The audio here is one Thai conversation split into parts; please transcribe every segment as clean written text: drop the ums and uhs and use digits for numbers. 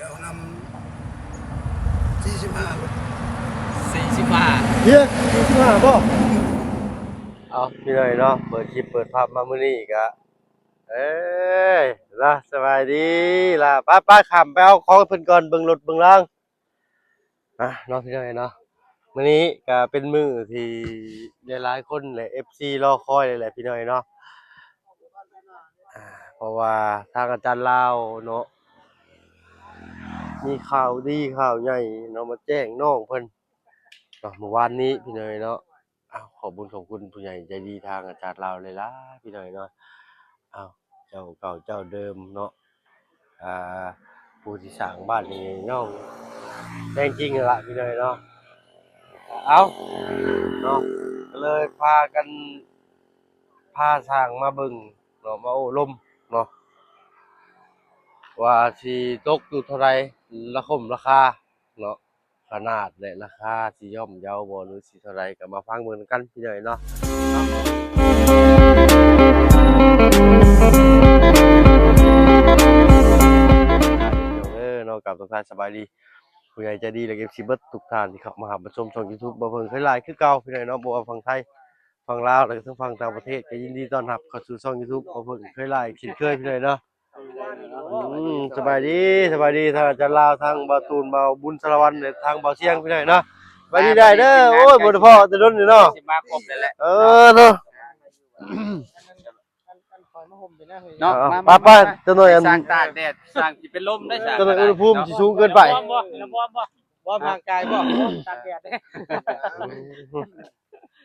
เอานำ45 เฮีย45บ่เอาพี่น้อยเนาะเปิดคลิปเปิดภาพมามื้อนี้ก็เอ้ยล่ะสบายดีล่ะป้าขำไปเอาของเพิ่นก่อนเบิ่งรถเบิ่งล่างเนาะพี่น้อยเนาะมื้อนี้ก็เป็นมื้อที่หลายๆคนแหละ FC รอคอยเลยแหละพี่น้อยเนาะเพราะว่าทางอาจารย์ลาวเนาะมีข่าวดีข่าวใหญ่เนาะมาแจ้งน้องเพิ่นเนาะเมื่อวานนี้พี่น้อยเนาะขอบคุณผู้ใหญ่ใจดีทางอาจารย์ลาวเลยล่ะพี่น้อยเนาะเจ้าเก่าเจ้าเดิมเนาะอ่าผู้ที่สร้างบ้านนี้น้องแท้จริงล่ะพี่น้อยเนาะเนาะก็เลยพากันพาสร้างมาเบิ่งเนาะมาโอ้ลมเนาะว่าสิตกอยู่เท่าไรราคาเนาะขนาดและราคาสิย่อมเยาบ่หรือสิเท่าไรก็มาฟังเบิ่งกันพี่น้อยเนาะเนาะกับทุกท่านสบายดีผู้ใหญ่ใจดีและ FC เบิดทุกท่านที่เข้ามาหาชมช่อง YouTube บ่เพิ่งเคยหลายคือเก่าพี่น้อยเนาะบ่ว่าฝั่งไทยฝั่งลาวแล้วก็ทั้งฝั่งต่างประเทศก็ยินดีต้อนรับเข้าสู่ช่อง YouTube บ่เพิ่งเคยหลายเช่นเคยพี่น้อยเนาะสบายดีทางอาจารย์ลาวทางบ่าวตูนบ่าวบุญสารวัตรและทางบ่าวเชียงพี่น้อยเนาะสบายดีได้เด้อโอ้ยบ่ได้พ้อแต่โดนนี่เนาะสิมาครบเลยแหละเนาะเนาะป้าจังหน่อยสร้างตากแดดสร้างสิเป็นลมได้จังหน่อยอุณหภูมิสิสูงเกินไปบ่ร่างกายบ่ตากแดดเด้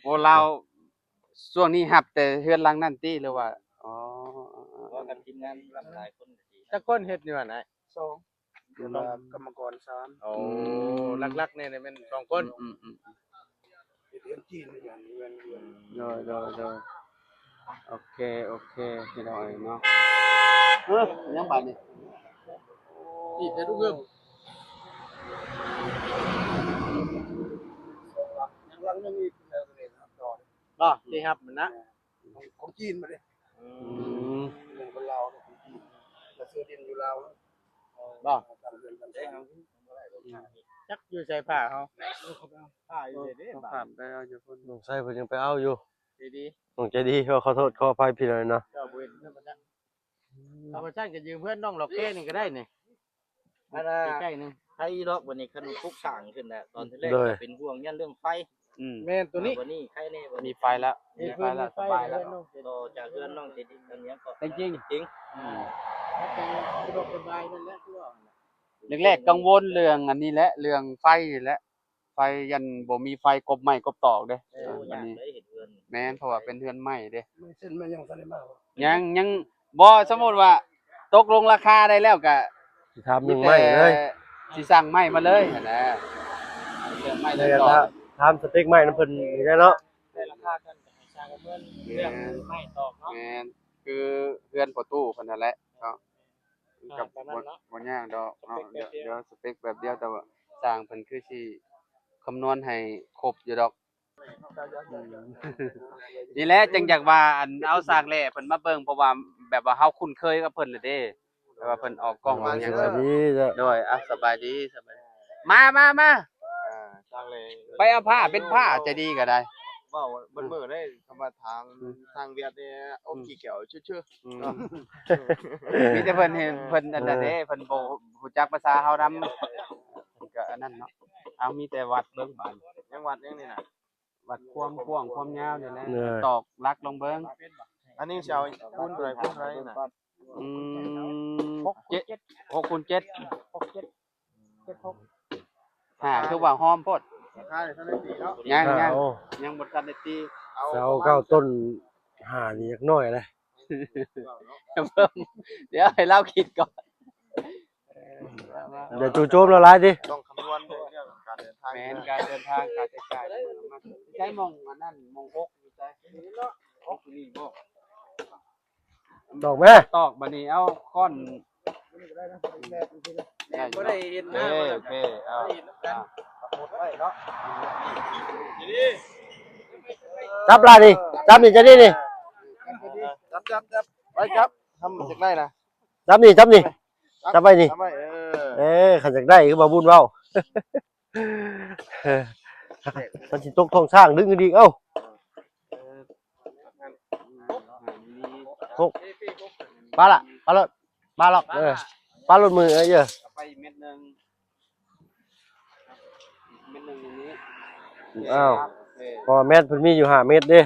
โอ้เราช่วงนี้หับแต่เฮือนหลังนั่นติหรือว่าอ๋อว่ากันทีมงานหลายคนจักคนเฮ็ดนี่ว่าไหน2กรรมกร3โอ้หลักๆเนี่ยเป็น2คนเดือนจีนอย่างเงินโดยโอเคพี่น้อยเนาะยังบาดนี่นี่แต่ลูกเอิ้มยังลังนึงอีกแล้วนี่ครับบ่สิครับมันนะของจีนมาเลยเรื่องคนลาวของจีนมาซื้อดินอยู่ลาวบ่ทำเรือนกันได้ครับจักอยู่ใส่ผ้าเฮาผ้าอยู่เด้ผ้าไปเอาอยู่พุ่นน้องชายเพิ่นยังไปเอาอยู่ดีน้องใจดีขอโทษขออภัยพี่น้อยเนาะเจ้าบ่เห็นเพิ่นบ่จักเอาบ่ซั่นก็ยืมเพื่อนน้องหลอกแก้นี่ก็ได้นี่อันน่ะใกล้ๆนึงไผดอกบัดนี้คันปลุกสร้างขึ้นน่ะตอนที่แรกก็เป็นห่วงยันเรื่องไฟแม่นตัวนี้บัดนี้ใครแน่บัดมีนี้ไฟแล้วสบายแล้วต่อจากเรือนน้องสิอันนี้ก็จริงสบายนั่นแหละคือว่าแรกๆกังวลเรื่องอันนี้แหละเรื่องไฟนี่แหละไฟยันบ่มีไฟกบไม้กบตอกเด้อันนี้ได้เห็นเรือนแม่นเพราะว่าเป็นเรือนไม้เด้เส้นมันยังทันได้มากยังบ่สมมุติว่าตกลงราคาได้แล้วก็สิทำยังไม้เลยสิสั่งไม้มาเลยหั่นน่ะเรื่องไม้เลยต่อทำสเต็กไม้นำเพิ่นนี่แหละเนาะได้ราคากันให้สร้างกับเพิ่นเรื่องไม้ตอกเนาะแม่นคือเรือนประตูเพิ่นนั่นแหละเนาะกับบ่ยากดอกเนาะเดี๋ยวสเปคแบบเดียวแต่ว่าสร้างเพิ่นคือสิคำนวณให้ครบอยู่ดอกนี่แหละจังอยากว่าอันเอาสร้างแหล่เพิ่นมาเบิ่งเพราะว่าแบบว่าเฮาคุ้นเคยกับเพิ่นแล้วเด้แต่ว่าเพิ่นออกกล้องออกหยังสบายดีโดยสบายดีมาสร้างแหล่ไปเอาผ้าเป็นผ้าจะดีก็ได้เว้าเบิ่มื้อได้คำว่าทางเวียดนี่อมขี้เกียวชื่อๆมีแต่เพิ่นเห็นเพิ่นอันนั้นเด้เพิ่นบ่รู้จักภาษาเฮานำก็อันนั้นเนาะเอามีแต่วัดเบิ่งบาดยังวัดยังนี่น่ะวัดความกว้างความยาวนี่แหละตอกลักลงเบิ่งอันนี้สิเอาคูณอะไรน่ะ6คูณ7 คือว่าหอมโพดราคาได้เท่าไหร่ตีเนาะยังบ่ทันได้ตีเสา9ต้น5นี่จักน้อยเลยเดี๋ยวให้เราคิดก่อนเดี๋ยวจู่โจมละลายดิต้องคำนวณเรื่องการเดินทางแม่นการเดินทางค่าใช้จ่ายใช้มองอันนั้นมอง6อยู่ใช่เนาะ6นี่บ่ดอกแม่ตอกบัดนี้เอาค้อนบ่ได้เห็นนะโอเคเอาหมดไว้เนาะจับลาดิจับนี่จะนี่จับไว้ครับทำจากไหนนะจับนี่จับไปนี่ ขันจากได้คือบ่บุญเว้ามันสิตกท้องช้างดึงกันอีกเอ้าปลาละปลาละปลาหรอกปลาหลุดมือเยอะ ไปเม็ดนึงอย่างนี้ อ้าวพอเม็ดเพิ่นมีอยู่5เม็ดเด้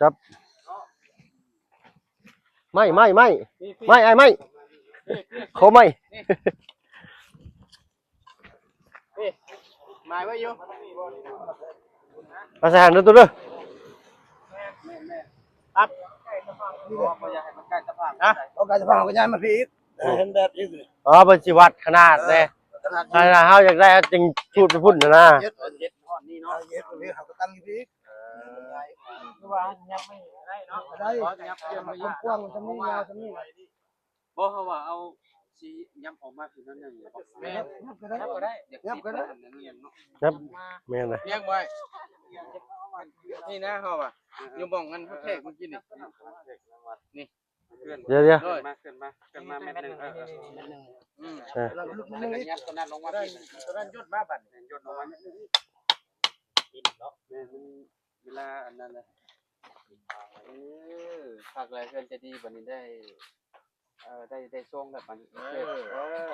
จับไม่ไอ้ไม่เขาไม่ หมายไว้อยู่ เอาใส่หันเด้อตัวเด้อ ครับบ่อยากให้มันใกล้สภาพนะ เอาการจะพังก็ย้ายมาพี่อีกเห็นแบบนี้เลย อ๋อเพิ่นสิวัดขนาดแน่ถ้าเฮาอยากได้จึงพูดไปพุ่นน่ะนะ เย็ดฮอดนี่เนาะเย็ดพี่เขาก็ตั้งอยู่พี่คือว่ายับไม่ได้เนาะได้ยับเกี่ยวมากว้างๆตรงนี้ยาวตรงนี้ บ่เขาว่าเอาสิย้ำออกมาคือนั่นนึงแม่ ยับก็ได้ยับก็ได้ ครับแม่นเลย เลี้ยงไว้นี่นะเขาว่าอยู่บ้องกันเขาแทกเมื่อกี้นี่นี่เพื่อน เดี๋ยว มาขึ้นมาเม็ดนึงแล้วลูกนึงยับตัวนั้นลงมาพี่ตัวนั้นยดมาบัดยดลงมากินเนาะแม่เวลาอันนั้นแหละภาคแรกเพื่อนจะดีบัดนี้ได้ช่วงแบบมัน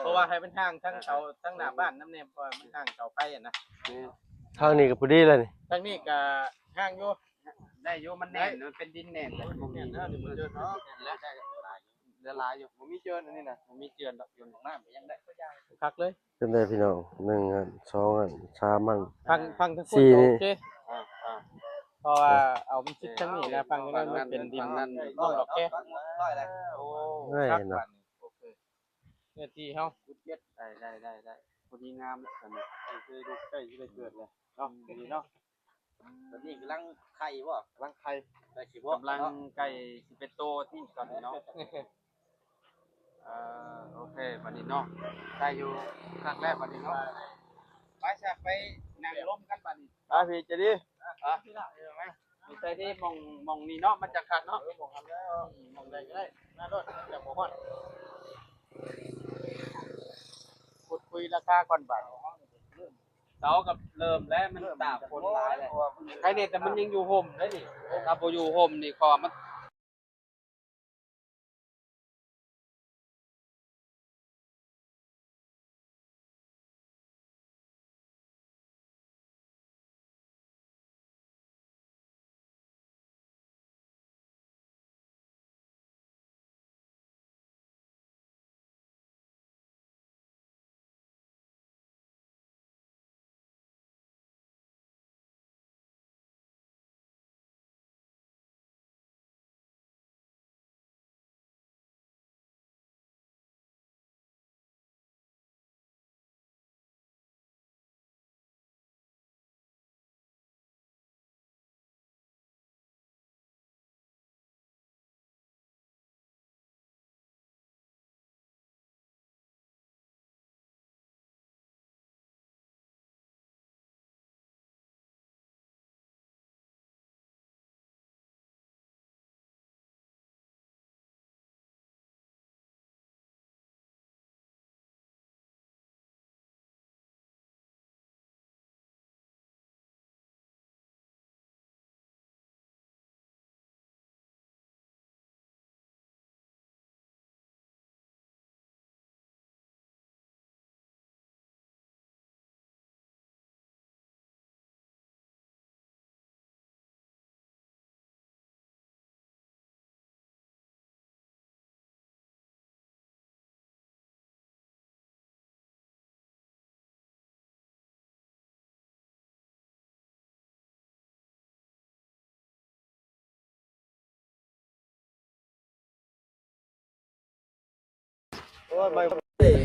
เพราะว่าให้เป็นทางทั้งเสาทั้งหน้าบ้านน้ำเนี่ยเพราะมันทางเสาไฟอ่ะนะ ทางนี้ก็พอดีเลยนี่ ทางนี้ก็ห้างอยู่ได้อยู่มันแน่นมันเป็นดินแน่นแต่ผมนี่นะมันเจอเนาะแล้วได้เรือลายอยู่ผมมีเจือนอันนี้นะผมมีเจือนดอกยนต์ของน้ำยังได้คักเลย เป็นได้พี่น้อง1อัน2อัน3อัน ฟังทั้งคนโอเคเพราะว่าเอามันชิดทั้งนี้นะฟังนั้นมันเป็นดินนั่นน้องดอกแก้โอ้คักบัดโอเคเนื้อที่เฮาได้พอดีงามแล้วกันเคยดูใกล้จะได้เกิดเลยเนาะดีเนาะ ตอนนี้กำลังไข่บ่ กำลังไข่ได้สิบ่กำลังไก่สิเป็นโตที่ตอนนี้เนาะโอเคบัดนี้เนาะได้อยู่ครั้งแรกบัดนี้เนาะไปซะไปนั่งร่มกันบัดนี้พี่จะดีพี่ละมั้ยมีแต่ที่มองนี่เนาะมันจะคักเนาะมองทำได้มองได้ก็ได้น่าโดดอย่าบ่ฮ้อนพูดคุยราคาก่อนบัดเสากับเริ่มแล้วมันตากฝนหลายแล้วใครเนี่ยแต่มันยังอยู่ห่มได้นี่ถ้าบ่อยู่ห่มนี่คอมัน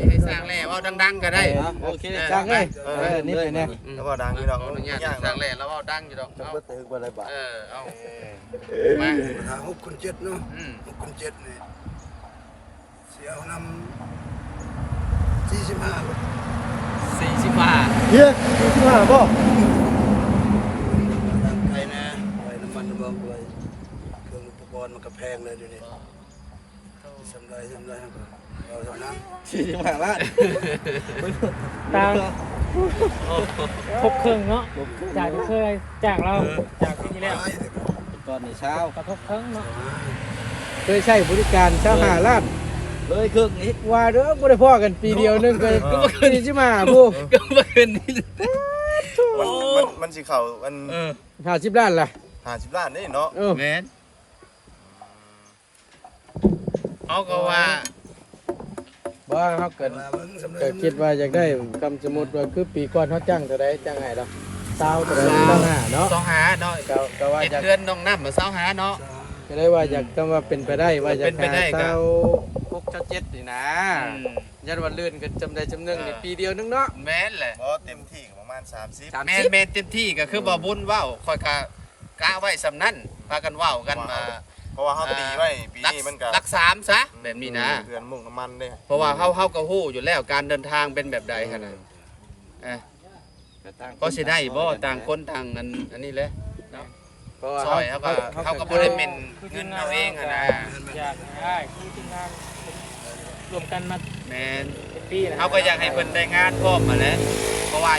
ให้สร้างแหล่ว่าดังๆก็ได้โอเคสร้างเลยนี่เลยเนี่ย แล้วก็ดังอยู่ดอก อนุญาตสร้างแหล่แล้วว่าดังอยู่ดอกเอา ตึกบ่ได้บาท เอามา 6คน7เนาะ6คน7นี่เสียเอานำ45 45 เฮีย45บ่ ไปนะไปน้ำมันบ่ไปเครื่องอุปก ก่อนมันก็แพงเลยเดี๋ยวนี้สำไรเอาเท่านั้น 45ล้าน ตามครบเครื่องเนาะจากที่เคยจากเราจากที่แล้ว ก่อนนี่เช้าก ระทบเครื่องเนาะ เคยใช้บริการเช้าหาลาด เลยครึ่งนี้ ว่าเด้อบ่ได้พ้อกันปีเดียวนึงก็บ่เคยสิมาผู้ ก็บ่เกินนี้ มันสิเข้าอัน 50ล้านล่ะ 50ล้านนี่เนาะ เออ แม่นเอาก็ว่า บ่เฮาเกิด มาเบิ่งสำไร ก็คิดว่าอยากได้คำสมมุติว่าคือปีก่อนเฮาจ้างเท่าใดจ้างให้ดอก20เท่าใด25เนาะ เสาหาเนาะ ก็ว่า เฮ็ด อยาก เดือนน้องน้ำมาเสาหาเนาะ ก็ได้ว่าอยากคำว่าเป็นไปได้ว่าอยาก เป็นไปได้ก็ หา6 7นี่นะยันวันลื่นกันจำได้จำนึงนี่ปีเดียวนึงเนาะ แม่นแหละ บ่เต็มที่ก็ประมาณ30 แม่นแม่นเต็มที่ก็คือบ่บุญเว้าค่อยกะไว้สำนั้นพากันเว้ากันมา เพราะว่าเฮาตีไว้ปีนี้มันก็ รักสามซะแบบนี้นะ เดือนมุ่งน้ำมันเด้ เพราะว่าเฮาก็ฮู้อยู่แล้วการเดินทางเป็นแบบใดขนาดก็สิได้บ่ต่างคนต่างอันนี้แหละ เพราะว่า ซอยเขาก็บ่ได้เป็นเงินเอาเองหั่นนะ อยากได้ที่ทีมงานรวมกันมา แม่น เป็นปีนะ เขาก็อยากให้เพิ่นได้งานพร้อมมาแหล้วเพราะว่า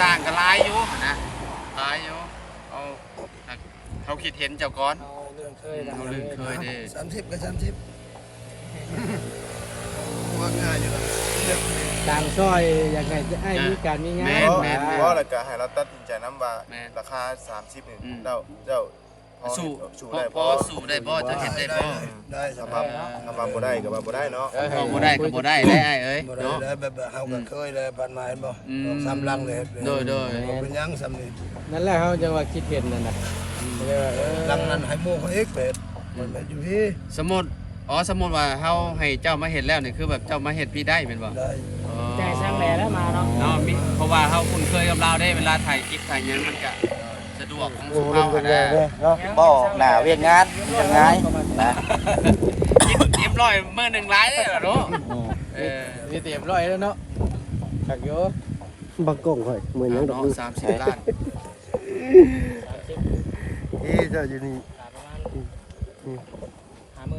สร้างก็หลายอยู่หั่นนะหลายอยู่เอาเขาคิดเห็นเจ้าก่อน เอาเรื่องเคย เอาเรื่องเคยเด้ 30ก็30ว่าง่ายอยู่แล้วเรื่องนี้ ต่างซอยอยากให้ให้มีการมีงาน เพราะแล้วก็ให้เราตัดสินใจนำว่า แม่น ราคา30นี่เจ้าพอ สู้ ได้ พอสู้ได้บ่จะเฮ็ดได้บ่ ได้ส ถ้า ภาพ ว่าบ่ได้ก็ว่าบ่ได้เนาะ เอาบ่ได้ก็บ่ได้ได้เอ้ย บ่ได้ เนาะ เลยแบบเฮาก็เคยเลยผ่านมาเห็นบ่ อืม ออกซ้ำลังเลย โดย บ่เป็นหยังซ้ำนี่ นั่นแหละเขาจะว่าคิดเห็นนั่นน่ะเลยว่า ลังนั้นให้หมู่เขาอีกเป็ดมันไปอยู่พี่ สมมุติสมมุติว่าเฮาให้เจ้ามาเฮ็ดแล้วนี่คือแบบเจ้ามาเฮ็ดพี่ได้แม่นบ่ ได้ อ๋อ ใจสร้างแหล่แล้วมาเนาะ เนาะมีเพราะว่าเฮาคุ้นเคยกับเราได้เวลาถ่ายคลิปถ่ายหยังมันก็สะดวกของสุเฮาหั่นนะ บ่หน้าเวียนงานยังไงนะ กินเรียบร้อยมื้อหนึงหลายเด้อเนาะมีเตรียมร้อยแล้วเนาะขักโยบังกงค่อยเหมือนยังดอก เนาะ มือ 30ล้าน เจ้าอยู่นี่ ประมาณ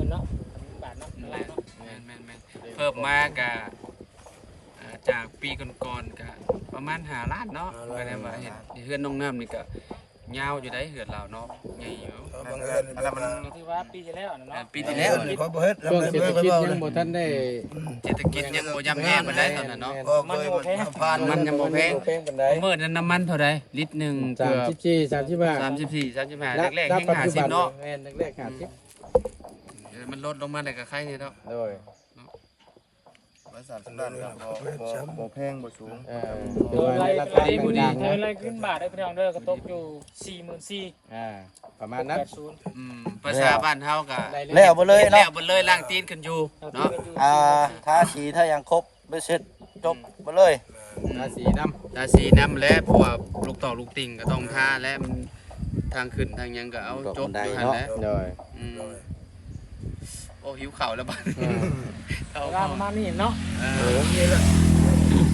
50,000เนาะบาทเนาะอะไรเนาะ แม่นเพิ่มมาก็จากปีก่อนๆก็ประมาณ5ล้านเนาะก็ได้ว่าเฮ็ดเฮือนน้องน้ำนี่ก็ยาวอยู่ได้เฮือนเราเนาะใหญ่อยู่ บางเอิญ อันนั้นมัน ก็ถือว่าปีที่แล้วนะเนาะ ปีที่แล้วนี่ เขาบ่เฮ็ดแล้ว ช่วง เลย เศรษฐ เบิ่ง กิจ เว้า ยังบ่ทันได้ เศรษฐกิจยังบ่ย่ำแย่ปานใดตอนนั้นเนาะ ก็เคยมันผ่าน มันยังบ่แพง แพงปานใด เมื่อนั้นน้ำมันเท่าใดลิตรหนึงเกือบ 34 35 34 35แรกๆยัง50เนาะ แม่นแรกๆ50 มันลดลงมาได้ก็ใครนี่เนาะ โดย 30ล้านก็บ่แพงบ่สูง โดยไล่ รา ไล่ คา บุ ก รี ลาง เธ ๆ อ นะ ไล่ขึ้นบาทได้พี่น้องเด้อกระตกอยู่44,000 ประมาณนั้น 80 ภาษาบ้านเฮาก็ แล้วบ่เลย แล้ เนาะ วบ่เลยล้างตีนขึ้นอยู่เนาะ ถ้าสีถ้ายังครบไม่เสร็จจบบ่เลย ราศีน้ำ ตาสีน้ำและเพราะว่าลูกต่อลูกติ่งก็ต้องทาและมันทางขึ้นทางหยังก็เอาจบอยู่หั่นแหละ โดย อืมโอ้หิวข้าวแล้วบัดเอา ประมาณนี้เนาะ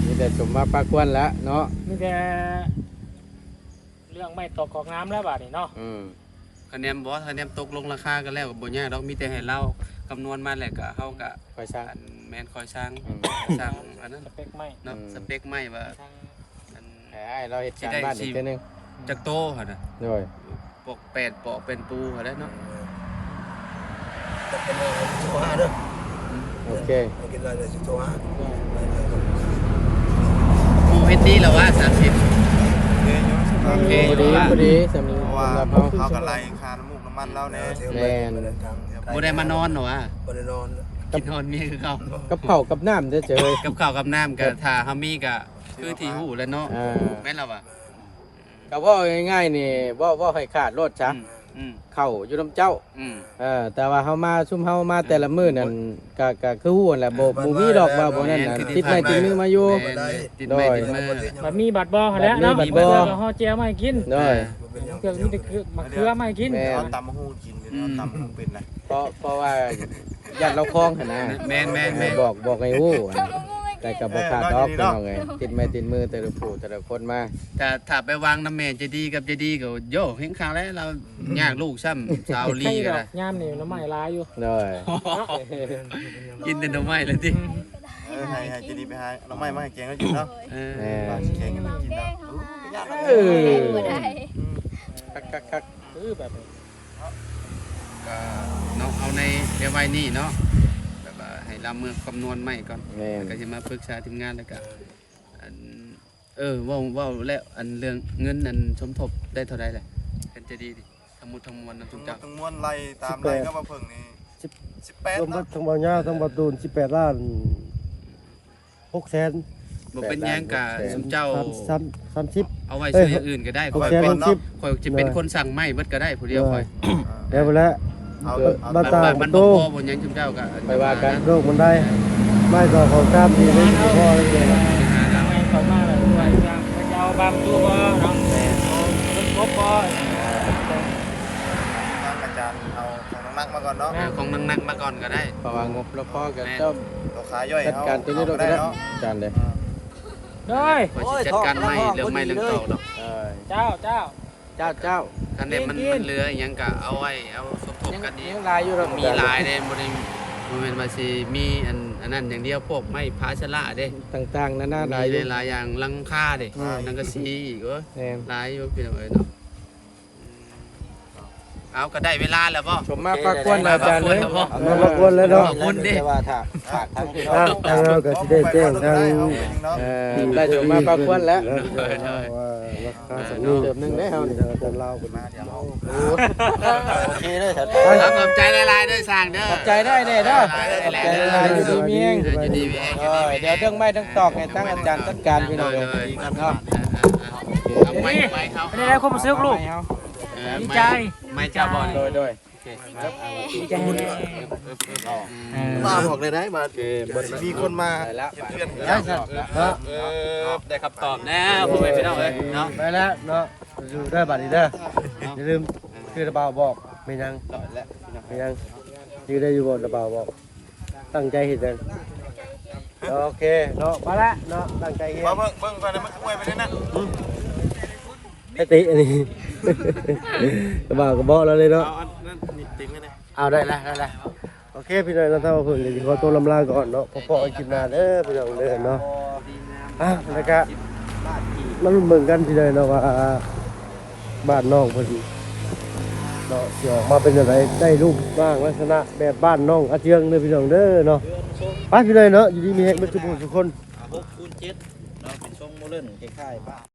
มีแต่สมมาปลาควนแล้วเนาะ มีแต่เรื่องไม่ตกกอกน้ำแล้วบาทนี่เนาะ คะแนนคะแนนตกลงราคากันแล้วก็บ่ยากดอกมีแต่ให้เราคำนวณมาแล้วก็เฮาก็ คอยสร้าง อันแม่นคอยสร้างสร้างอันนั้น สเปคไม่ เนาะสเปคใหม่ว่า ทาง อัน ให้เราเหตุการณ์บ้านอีกทีนึง จักโตหั่นน่ะ โดย ปกเป็ดปอกเป็นปูหั่นแหละเนาะ จะเป็นสิโทรหาเด้อ โอเค กินอะไรสิโทรหา ปูเฮ็ดดีแล้วว่า30โอเค พอดีสำห เพราะว่า รับ เฮา เขา ก็ไล่ค่าน้ำมูกน้ำมันแล้วเนี่ย บ่ได้มานอนเหรอวะ บ่ได้นอน กินนอนมีคือเขา กับเผาวกับน้ำเฉย กับข้าวกับน้ำก็ถ้าเฮามีก็คือที่หู้แล้วเนาะ ๆ แม่นแล้วว่ะ ก็ว่าง่ายๆนี่ว่าให้ขาดรถจ้ะ อืม เข้าอยู่น้ำเจ้า อืม แต่ว่าเฮามาซุ่มเฮามาแต่ละมื้อนั่นก็คือฮู้นั่นแหละบ่มีดอกว่าบ่นั่นน่ะติดไม้ติดมือมาอยู่ ติดไม้ติดมือ บัดมีบัตรบ่แล้วเนาะ บัตรบ่ ก็ห่อเจียวมาให้กิน โดย เครื่องมีแต่เครื่องมะเขือมาให้กิน แม่ เอาตำหูกินหรือเอาตำหูเป็นนะ เพราะว่าญาติเราคล้องหั่นนะ แม่น บอกให้ฮู้ก็ แต่กับบ่ขาดดอกพี่น้องเอ้ยติดไม้ติดมือแต่ละผู้แต่ละคนมา แต่ถ้าไปวางน้ำแม่เจดีกับเจดีก็โยเห็นข่าวแล้วเรายากลูกซ้ำสาวลีก็ได้ ยามนี่น้ำไม้ลายอยู่ เลย กินแต่ดอกไม้เลยติ ให้จะดีไปให้เราไม่มาให้แกงก็กินเนาะ เออ แม่ แกงกันกินเนาะ เออคัก คือแบบนี้ ก็เนาะเอาในเดี๋ยวไว้นี่เนาะแบบว่าให้เราเมือคำนวณใหม่ก่อน แม่น แล้วก็จะมาปรึกษาทีมงานแล้วก็อันเว่าแล้วอันเรื่องเงินอันสมทบได้เท่าใดแหละเป็นจะดีดิทั้งหมดทั้งมวลนะทุกเจ้า ต้องม้วนไล่ตามไล่ก็มาเพิ่งนี่18 รวม เนาะ ทั้งบ่าวยาวทั้งบ่ตูน18ล้าน6แสน บ่เป็นหยังกะสมเจ้า 30 เอาไว้ซื้ออย่างอื่นก็ได้ 6 ค่อย แสน เป็น 60 ค่อยจะเป็นคนสั่งไม้เบิดก็ได้ผู้เดียวค่อย แล้วไปแล้ว เอา บ้านตา มัน โต บ่พอบ่หยังสมเจ้าก็ ไปว่ากัน โรคมันได้ไม่ต่อของตามดีเลยพอเลยนะ ไม่เข้ามาเลยด้วยยังไปเอาบางตัวบ่เนาะครบบ่ อาจารย์เอาของนักมาก่อนเนาะ ของนักๆมาก่อนก็ได้ เพราะว่างบแล้วพอกันเจ้า ตัวขาย่อย จัดการตัวนี้เรา ได้ ได้ เนาะ จานเลย เด้ย ค่อยสิจัดการไม้เรื่องไม้เรื่องตอกดอก เจ้า เจ้า คันใดมันเหลืออีหยังก็เอาไว้เอาสมทบ ยัง กันอีก ยังลายอยู่เรา มีลายเด้บ่ได้บ่แม่นว่าสิมีอันนั้นอย่างเดียวพวกไม้พาชะละเด้ ต่างๆนานาลาย มี อยู่ หลายอย่างลังคาเด้นังกะสีอีกเว้ย แม่น หลายอยู่พี่น้องเอ้ยเนาะเอาก็ได้เวลาแล้วบ่ ชมมาปากกวนอาจารย์เลย มามากวนแล้วเนาะ ขอบคุณดิ แต่ว่าถ้าฝากทางพี่น้อง ทางเราก็สิได้แจ้งทาง ได้ชมมาปากกวนแล้ว ว่าราคาสักนี้ เติมหนึงได้เฮานี่ ทางอาจารย์ลาวเป็นมาเดี๋ยว โอเคเลยครับ เอาขอบใจหลายๆเด้อสร้างเด้อ ขอบใจได้เด้อเด้อขอบใจหลายๆอยู่ดีมีแฮง อยู่ดีมีแฮงอยู่ดีมีแฮง เดี๋ยวเรื่องไม้ทั้งตอกให้ตั้งอาจารย์จัดการพี่น้องเลยเนาะ เอาไม้เขา อันนี้ได้ความรู้สึกลูก ดีใจ ไม้เจ้าบ่นี่ โดย ดีใจ มาบอกเลยได้มามีคนมา ได้แล้ว เพื่อน ได้ครับเนาะ ได้คำตอบแน่พ่อแม่พี่น้องเอ้ยเนาะ ไปแล้วเนาะอยู่ได้บัดนี้เด้ออย่าลืมคือระบาวบอกไม่ยังไม่ยังอยู่ได้อยู่บ่ระบาวบอกตั้งใจเฮ็ดกันโอเคเนาะมาละเนาะตั้งใจเฮ็ด มาเบิ่งก่อนนะมันขโมยไปได้นะ ไอ้ติอันนี้ กระบอกกระบอกแล้วเลยเนาะ เอาอันนั้นนี่ติงไว้เลย เอาได้แล้วโอเคพี่น้องเราทำเพิ่งเดี๋ยวขอตัวลำลาก่อนเนาะพอๆกินนาเด้อพี่น้องเด้อเนาะแล้วก็มาลุ้นเบิ่งกันพี่น้องเนาะว่าบ้านน้องเพิ่นเนาะสิออกมาเป็นจังไดได้รูปบ้างลักษณะแบบบ้านน้องอาเจียงเด้อพี่น้องเด้อเนาะไปพี่น้องเนาะอยู่ดีมีแฮกเบิดทุกผู้ทุกคน 6คูณ7เราเป็นทรงโมเดิร์นคล้ายๆบ้าน